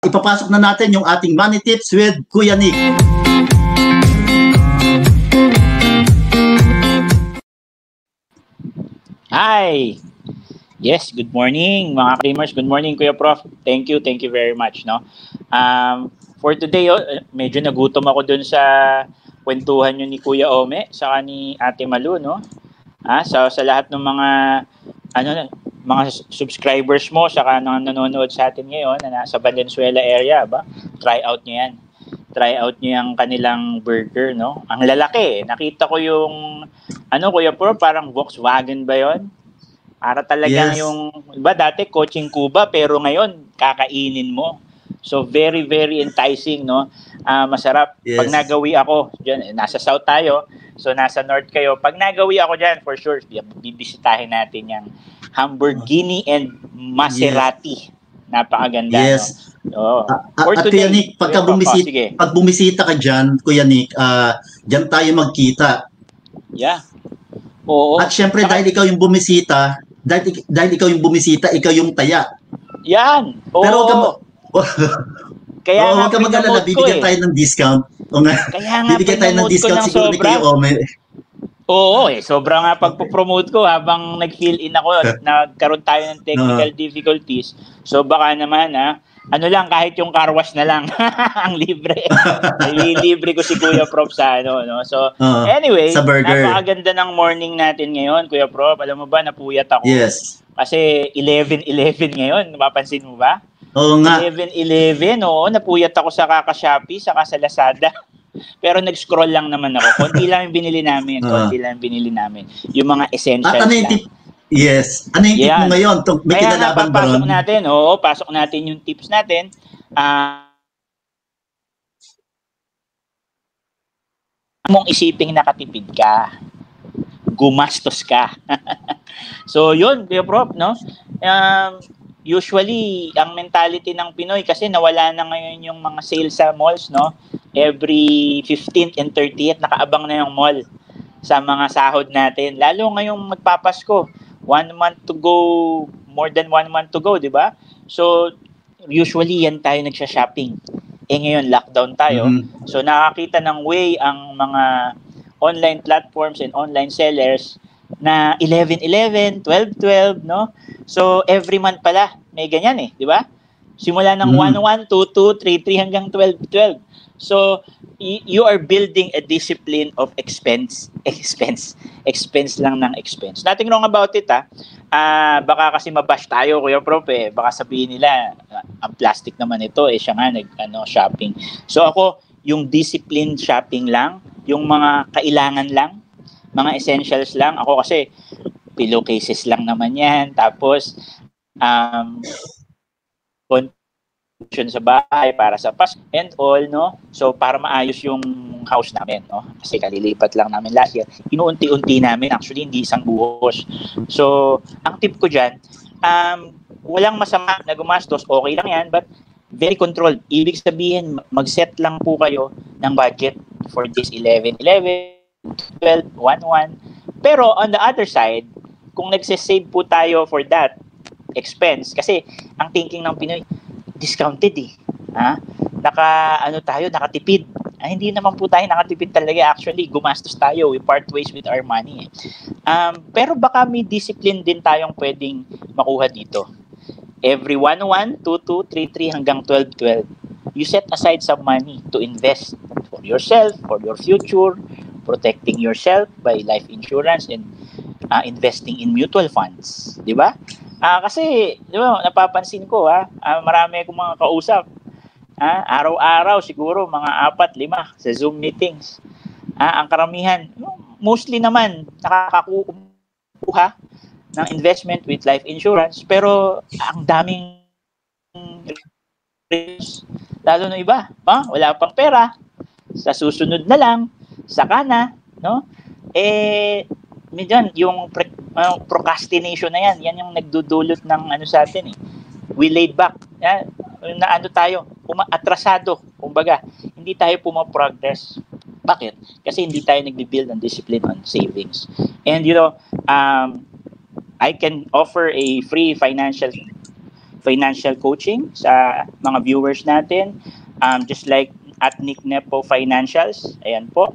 ipapasok na natin yung ating money tips with Kuya Nick. Hi! Yes, good morning mga Creamers. Good morning Kuya Prof. Thank you very much. No? For today, medyo nagutom ako dun sa kwentuhan nyo ni Kuya Ome saka ni Ate Malu. No? Sa lahat ng mga subscribers mo saka nanonood sa atin ngayon na nasa Valenzuela area, try out nyo yan. Try out nyo yung kanilang burger, no? Ang lalaki. Nakita ko yung, Kuya Prof, parang Volkswagen ba yon? Para talagang yung, dati coaching Cuba, pero ngayon, kakainin mo. So, very, very enticing, no? Masarap. Yes. Pag nagawi ako, dyan, nasa South tayo, so nasa North kayo. Pag nagawi ako dyan, for sure, bibisitahin natin yung Lamborghini and Maserati. Yes. Napakaganda, yes. No? At Kuya Nick, pag bumisita ka dyan, Kuya Nick, dyan tayo magkita. Yeah. Oo. At syempre, dahil ikaw yung bumisita, ikaw yung taya. Yan. Oo. Pero kaya huwag ka mag-alala, bibigyan tayo ng discount. Kaya nga, bibigyan tayo ng discount siguro ni Kuya Ome. Oo, sobra nga pagpo-promote ko habang nag-fill in ako, nagkaroon tayo ng technical difficulties. So baka naman, kahit yung car wash na lang ang libre. Libre ko si Kuya Prof sa no? So anyway, napakaganda ng morning natin ngayon, Kuya Prof. Alam mo ba, napuyat ako. Yes. Kasi 11:11 ngayon, napapansin mo ba? Oo nga. 11:11, napuyat ako sa Kaka-Shopee, saka sa Lazada. Pero nag-scroll lang naman ako. Konti lang yung binili namin. Yung mga essentials. At ano yung tip? Yes. Ano yung tip mo ngayon? May kinalaban ba ron? Pasok natin yung tips natin. Mong isiping nakatipid ka. Gumastos ka. So, yun, Kuya Prof, no? Usually, ang mentality ng Pinoy, kasi nawala na ngayon yung mga sales sa malls, no? Every 15th and 30th, nakaabang na yung mall sa mga sahod natin. Lalo ngayong magpapasko, 1 month to go, more than 1 month to go, di ba? So, usually yan tayo nagsha-shopping. Ngayon, lockdown tayo. Mm-hmm. So, nakakita ng way ang mga online platforms and online sellers na 11-11, 12-12, no? So, every month pala, may ganyan di ba? Simula ng 1-1, 2-2, 3-3 hanggang 12-12. So, you are building a discipline of expense lang ng expense. Nothing wrong about it, baka kasi mabash tayo, Kuya Prof, baka sabihin nila, ang plastic naman ito, siya nga shopping. So ako, yung discipline shopping lang, yung mga kailangan lang, mga essentials lang. Ako kasi, pillowcases lang naman yan. Tapos, sa bahay para sa Pasko and all, no? So, para maayos yung house namin, no? Kasi kalilipat lang namin last year. Inuunti-unti namin. Actually, hindi isang buhos. So, ang tip ko dyan, walang masama na gumastos. Okay lang yan, but very controlled. Ibig sabihin, mag-set lang po kayo ng budget for this 11-11, 12, 1-1. Pero, on the other side, kung nagsisave po tayo for that expense, kasi ang thinking ng Pinoy, discounted nakatipid. Hindi naman po tayo nakatipid talaga. Actually, gumastos tayo. We part ways with our money. Pero baka may discipline din tayong pwedeng makuha dito. Every 1-1, 2-2, 3-3 hanggang 12-12, you set aside some money to invest for yourself, for your future, protecting yourself by life insurance and investing in mutual funds. Di ba? Kasi, di ba, napapansin ko, marami akong mga kausap. Araw-araw, siguro, mga 4-5 sa Zoom meetings. Ang karamihan, mostly naman, nakakakuha ng investment with life insurance, pero ang daming lalo na iba, wala pang pera, sa susunod na lang, saka na, no? Medyan, yung procrastination na yan yung nagdudulot ng sa atin we laid back, tayo, atrasado, kumbaga, hindi tayo pumaprogress. Bakit? Kasi hindi tayo nagbi-build ng discipline on savings. And I can offer a free financial financial coaching sa mga viewers natin. Just like at Nick Nepo Financials. Ayan po.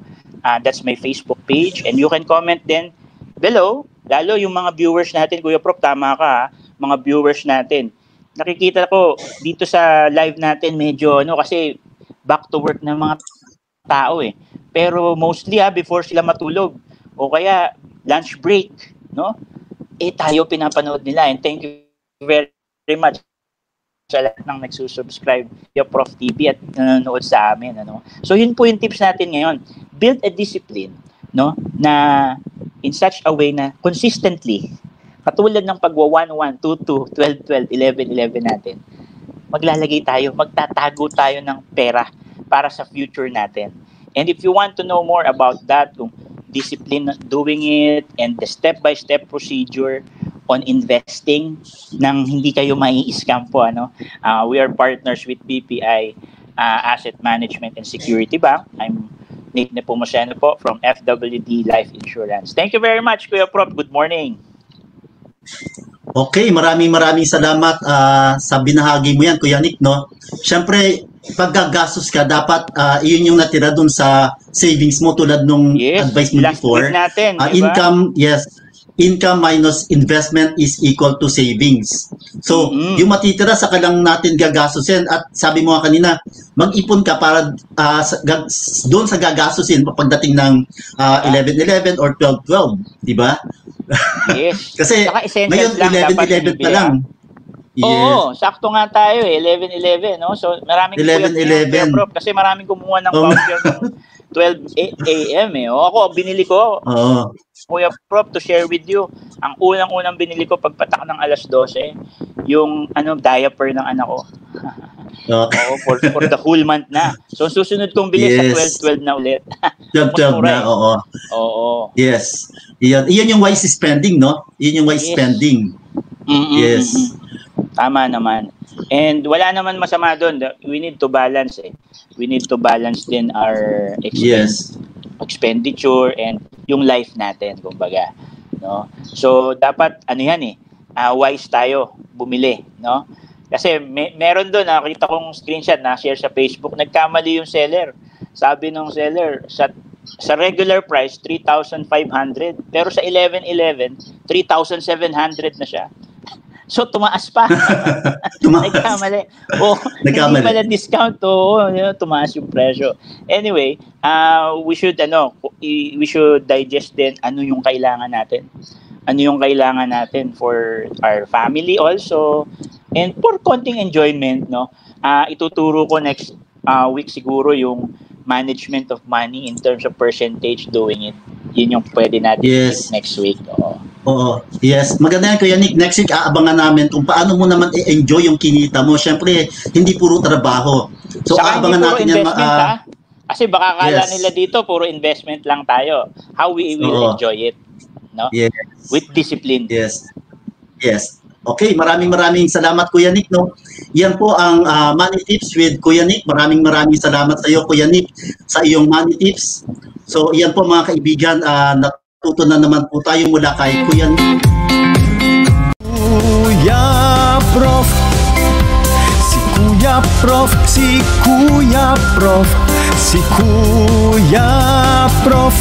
That's my Facebook page. And you can comment din below. Lalo yung mga viewers natin, Kuya Prof, tama ka ha, mga viewers natin. Nakikita ko dito sa live natin medyo kasi back to work ng mga tao eh. Pero mostly before sila matulog o kaya lunch break, no? Tayo pinapanood nila, and thank you very much sa lahat ng nagsusubscribe yung Prof TV at nanonood sa amin, ano. So yun po yung tips natin ngayon. Build a discipline, no, na in such a way na consistently, katulad ng pagwa 1-1, 2-2, 12-12, 11-11 natin, magtatago tayo ng pera para sa future natin. And if you want to know more about that, kung discipline doing it and the step-by-step procedure on investing nang hindi kayo mai-scam po, we are partners with BPI Asset Management and Security Bank. I'm Nick Nepomuceno po from FWD Life Insurance. Thank you very much, Kuya Prof. Good morning. Okay, maraming salamat sa binahagi mo yan, Kuya Nick, no? Siyempre, pag gagastos ka, dapat iyon yung natira dun sa savings mo tulad nung advice mo before. Natin, Income minus investment is equal to savings. So, yung matitira sa kalang natin gagastusin, at sabi mo nga kanina, mag-ipon ka para doon sa gagastusin pagdating ng 11-11 or 12-12, di ba? Yes. Kasi ngayon 11-11 pa lang. Yes. Oo, sakto nga tayo 11-11, no? So, maraming 11-11. Kasi maraming kumuha ng voucher ng 12 a.m. Ako, binili ko. Kuya Prof, to share with you, ang unang binili ko pagpatak ng alas 12, yung diaper ng anak ko. Oo, for the whole month na. So, susunod kong bili sa 12-12 na ulit. 12-12 na, oo. Yes. Iyan yung wise spending, no? Iyan yung wise spending. Yes. Tama naman. And wala naman masama doon. We need to balance We need to balance din our expenditure and yung life natin, kumbaga, no? So dapat wise tayo bumili, no? Kasi meron doon, nakita kong screenshot na share sa Facebook, nagkamali yung seller. Sabi ng seller, sa regular price 3,500, pero sa 11-11 3,700 na siya. So, tumaas pa. Nagkamali. Hindi pala discount. Tumaas yung presyo. Anyway, we should digest din ano yung kailangan natin. Ano yung kailangan natin for our family also. And for konting enjoyment, no? Ituturo ko next week siguro yung management of money in terms of percentage doing it. Yun yung pwede natin next week. Oo. Yes. Maganda yan, Kuya Nick. Next week, aabangan namin kung paano mo naman i-enjoy yung kinita mo. Siyempre, hindi puro trabaho. So, saka aabangan natin yan. Kasi baka kala nila dito, puro investment lang tayo. How we will enjoy it. No? Yes. With discipline. Yes. Yes. Okay, maraming salamat, Kuya Nick. No? Yan po ang Money Tips with Kuya Nick. Maraming salamat sa iyo, Kuya Nick, sa iyong Money Tips. So, yan po mga kaibigan, natuto na naman po tayo mula kay Kuya Nick. Kuya Prof, si Kuya Prof, si Kuya Prof, si Kuya Prof.